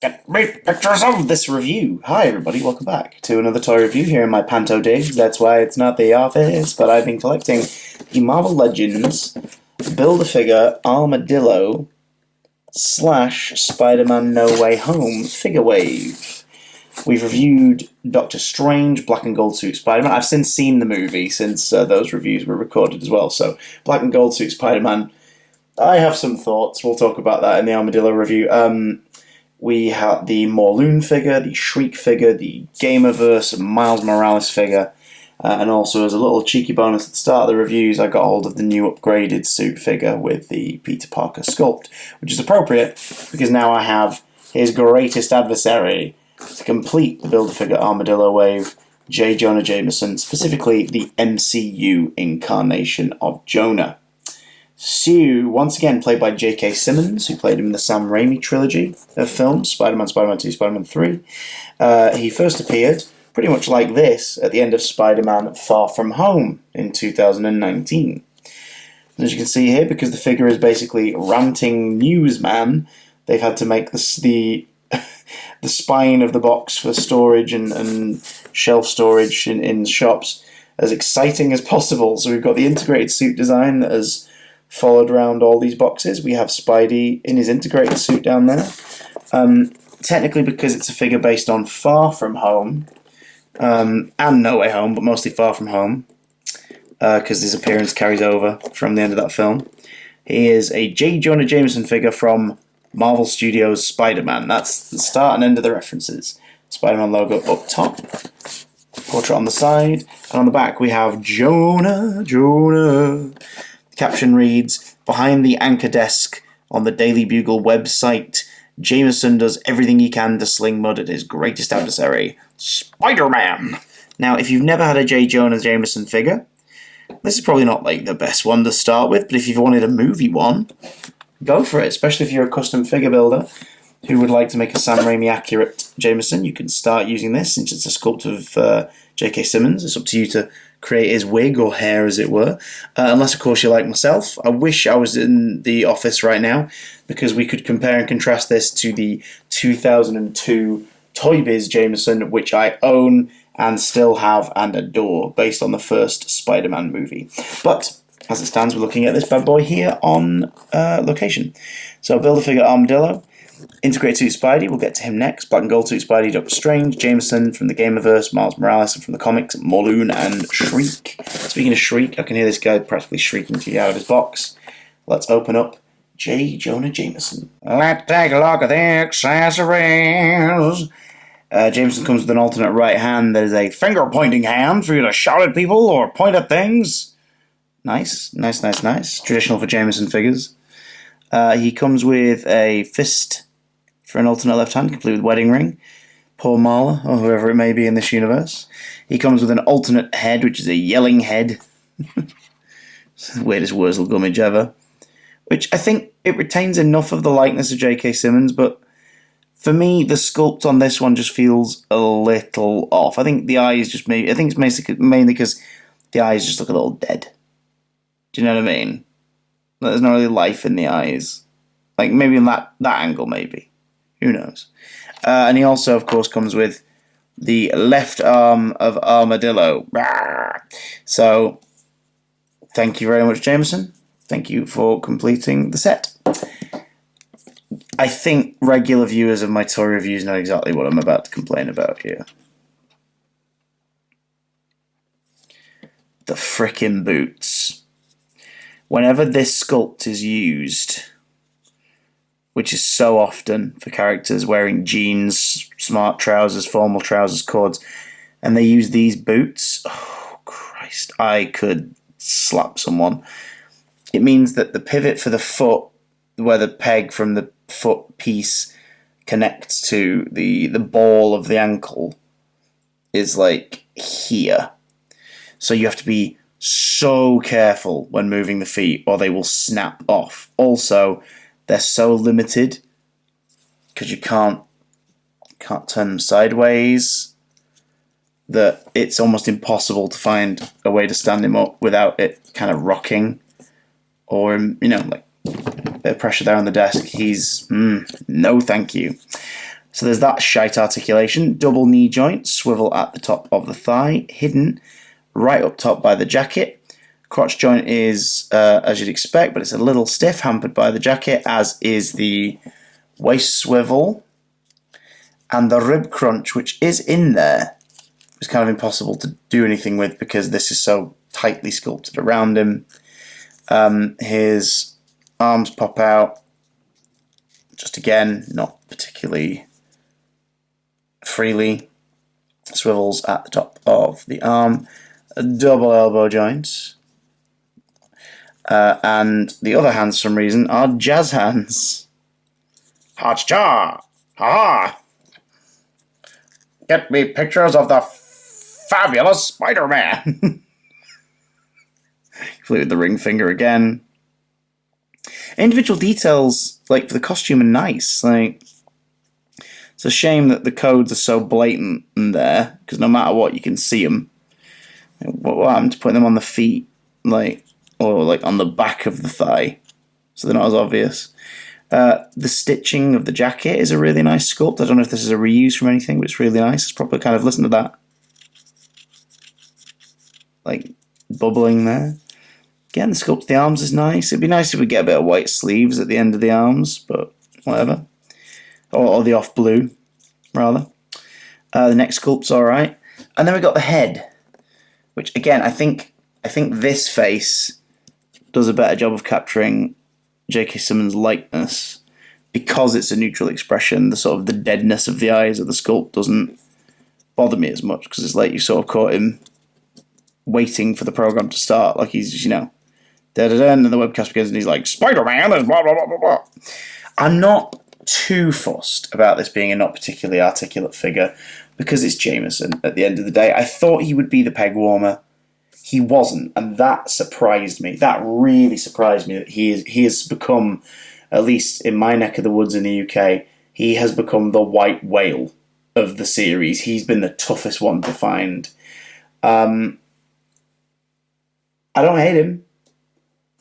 Get me pictures of this review. Hi, everybody. Welcome back to another toy review here in my Panto Digs. That's why it's not the office, but I've been collecting the Marvel Legends Build-A-Figure Armadillo / Spider-Man No Way Home figure wave. We've reviewed Doctor Strange, Black and Gold Suit Spider-Man. I've since seen the movie since those reviews were recorded as well. So, Black and Gold Suit Spider-Man, I have some thoughts. We'll talk about that in the Armadillo review. We have the Morlun figure, the Shriek figure, the Gamerverse Miles Morales figure, and also as a little cheeky bonus at the start of the reviews, I got hold of the new upgraded suit figure with the Peter Parker sculpt, which is appropriate because now I have his greatest adversary to complete the Build-A-Figure Armadillo wave, J. Jonah Jameson, specifically the MCU incarnation of Jonah. Sue, once again played by J.K. Simmons, who played him in the Sam Raimi trilogy of films, Spider-Man, Spider-Man 2, Spider-Man 3. He first appeared, pretty much like this, at the end of Spider-Man Far From Home in 2019. And as you can see here, because the figure is basically ranting newsman, they've had to make the spine of the box for storage and shelf storage in shops as exciting as possible. So we've got the integrated suit design that has followed around all these boxes. We have Spidey in his integrated suit down there. Technically, because it's a figure based on Far From Home, and No Way Home, but mostly Far From Home, because his appearance carries over from the end of that film. He is a J. Jonah Jameson figure from Marvel Studios' Spider-Man. That's the start and end of the references. Spider-Man logo up top, portrait on the side, and on the back we have Jonah. The caption reads, "Behind the anchor desk on the Daily Bugle website, Jameson does everything he can to sling mud at his greatest adversary, Spider-Man." Now, if you've never had a J. Jonah Jameson figure, this is probably not like the best one to start with, but if you've wanted a movie one, go for it, especially if you're a custom figure builder who would like to make a Sam Raimi accurate Jameson. You can start using this since it's a sculpt of J.K. Simmons. It's up to you to create his wig or hair, as it were. Unless, of course, you're like myself. I wish I was in the office right now because we could compare and contrast this to the 2002 Toy Biz Jameson, which I own and still have and adore, based on the first Spider-Man movie. But as it stands, we're looking at this bad boy here on location. So Build-A-Figure Armadillo, integrated suit Spidey, we'll get to him next. Black and Gold suit Spidey, Doctor Strange, Jameson from the Gamerverse, Miles Morales, and from the comics, Morlun and Shriek. Speaking of Shriek, I can hear this guy practically shrieking to you out of his box. Let's open up J. Jonah Jameson. Let's take a look at the accessories. Jameson comes with an alternate right hand that is a finger-pointing hand for you to shout at people or point at things. Nice. Traditional for Jameson figures. He comes with a fist for an alternate left hand, complete with wedding ring. Poor Marla, or whoever it may be in this universe. He comes with an alternate head, which is a yelling head. It's the weirdest Wurzel Gummidge ever. Which I think it retains enough of the likeness of J.K. Simmons, but for me, the sculpt on this one just feels a little off. I think the eyes just I think it's mainly because the eyes just look a little dead. Do you know what I mean? There's not really life in the eyes. Like, maybe in that angle, maybe. Who knows? And he also, of course, comes with the left arm of Armadillo. So, thank you very much, Jameson. Thank you for completing the set. I think regular viewers of my toy reviews know exactly what I'm about to complain about here. The frickin' boots. Whenever this sculpt is used, which is so often for characters wearing jeans, smart trousers, formal trousers, cords, and they use these boots, oh Christ, I could slap someone. It means that the pivot for the foot, where the peg from the foot piece connects to the ball of the ankle, is like here. So you have to be so careful when moving the feet or they will snap off. Also, they're so limited because you can't turn them sideways that it's almost impossible to find a way to stand him up without it kind of rocking or, like bit of pressure there on the desk. He's no thank you. So there's that shite articulation. Double knee joint, swivel at the top of the thigh, hidden right up top by the jacket. Crotch joint is, as you'd expect, but it's a little stiff, hampered by the jacket, as is the waist swivel. And the rib crunch, which is in there, is kind of impossible to do anything with because this is so tightly sculpted around him. His arms pop out. Just again, not particularly freely. Swivels at the top of the arm. Double elbow joints. And the other hands, for some reason, are jazz hands. Ha-cha! Ha-ha! Get me pictures of the fabulous Spider-Man! Flew with the ring finger again. Individual details, like, for the costume are nice. Like, it's a shame that the codes are so blatant in there, because no matter what, you can see them. What happened to putting them on the feet, like, or like on the back of the thigh, so they're not as obvious. The stitching of the jacket is a really nice sculpt. I don't know if this is a reuse from anything, but it's really nice. It's proper kind of, listen to that. Like, bubbling there. Again, the sculpt of the arms is nice. It'd be nice if we get a bit of white sleeves at the end of the arms, but whatever. Or the off blue, rather. The neck sculpt's alright. And then we got the head, which again, I think this face does a better job of capturing J.K. Simmons' likeness because it's a neutral expression. The sort of the deadness of the eyes of the sculpt doesn't bother me as much because it's like you sort of caught him waiting for the program to start, like he's just, da-da-da, and then the webcast begins and he's like, Spider-Man is blah, blah, blah, blah, blah. I'm not too fussed about this being a not particularly articulate figure because it's Jameson at the end of the day. I thought he would be the peg warmer. He wasn't, and that surprised me. That really surprised me that he has become, at least in my neck of the woods in the UK, he has become the white whale of the series. He's been the toughest one to find. I don't hate him,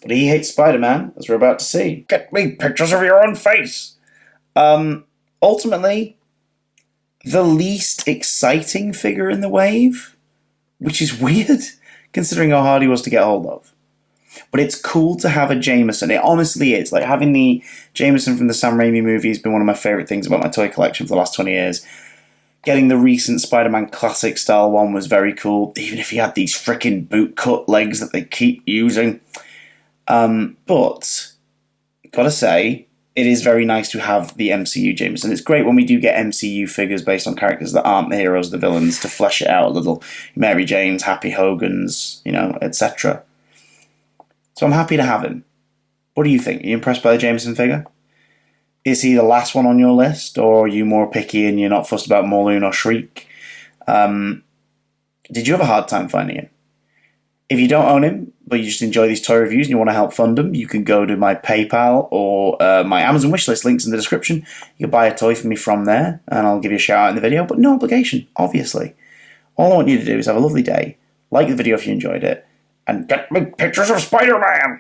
but he hates Spider-Man, as we're about to see. Get me pictures of your own face! Ultimately, the least exciting figure in the wave, which is weird, considering how hard he was to get hold of. But it's cool to have a Jameson. It honestly is. Like, having the Jameson from the Sam Raimi movie has been one of my favourite things about my toy collection for the last 20 years. Getting the recent Spider-Man Classic style one was very cool, even if he had these frickin' boot-cut legs that they keep using. But, gotta say, it is very nice to have the MCU Jameson. It's great when we do get MCU figures based on characters that aren't the heroes, the villains, to flesh it out a little. Mary Janes, Happy Hogan's, etc. So I'm happy to have him. What do you think? Are you impressed by the Jameson figure? Is he the last one on your list, or are you more picky and you're not fussed about Morloon or Shriek? Did you have a hard time finding him? If you don't own him, but you just enjoy these toy reviews and you want to help fund them, you can go to my PayPal or my Amazon wishlist, links in the description. You can buy a toy for me from there, and I'll give you a shout out in the video, but no obligation, obviously. All I want you to do is have a lovely day, like the video if you enjoyed it, and get me pictures of Spider-Man!